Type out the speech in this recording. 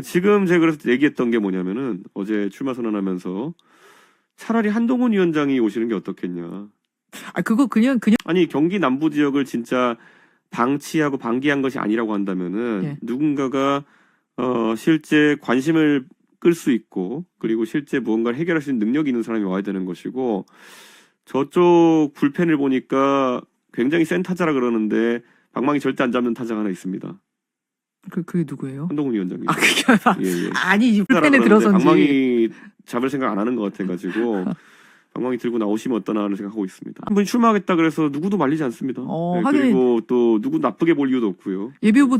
지금 제가 그래서 얘기했던 게 뭐냐면은 어제 출마 선언하면서 차라리 한동훈 위원장이 오시는 게 어떻겠냐. 아, 그거 그냥 아니 경기 남부 지역을 진짜 방치하고 방기한 것이 아니라고 한다면은 예. 누군가가 실제 관심을 끌 수 있고 그리고 실제 무언가를 해결할 수 있는 능력이 있는 사람이 와야 되는 것이고 저쪽 불펜을 보니까 굉장히 센 타자라 그러는데 방망이 절대 안 잡는 타자가 하나 있습니다. 그게 누구예요? 한동훈 위원장님. 아, 그게 예, 예. 아니, 이 불펜에 그러는데 들어선지. 방망이 잡을 생각 안 하는 것 같아가지고 방망이 들고 나오시면 어떠나 하는 생각하고 있습니다. 한 분이 출마하겠다 그래서 누구도 말리지 않습니다. 네, 하긴 그리고 또 누구 나쁘게 볼 이유도 없고요. 예비 후보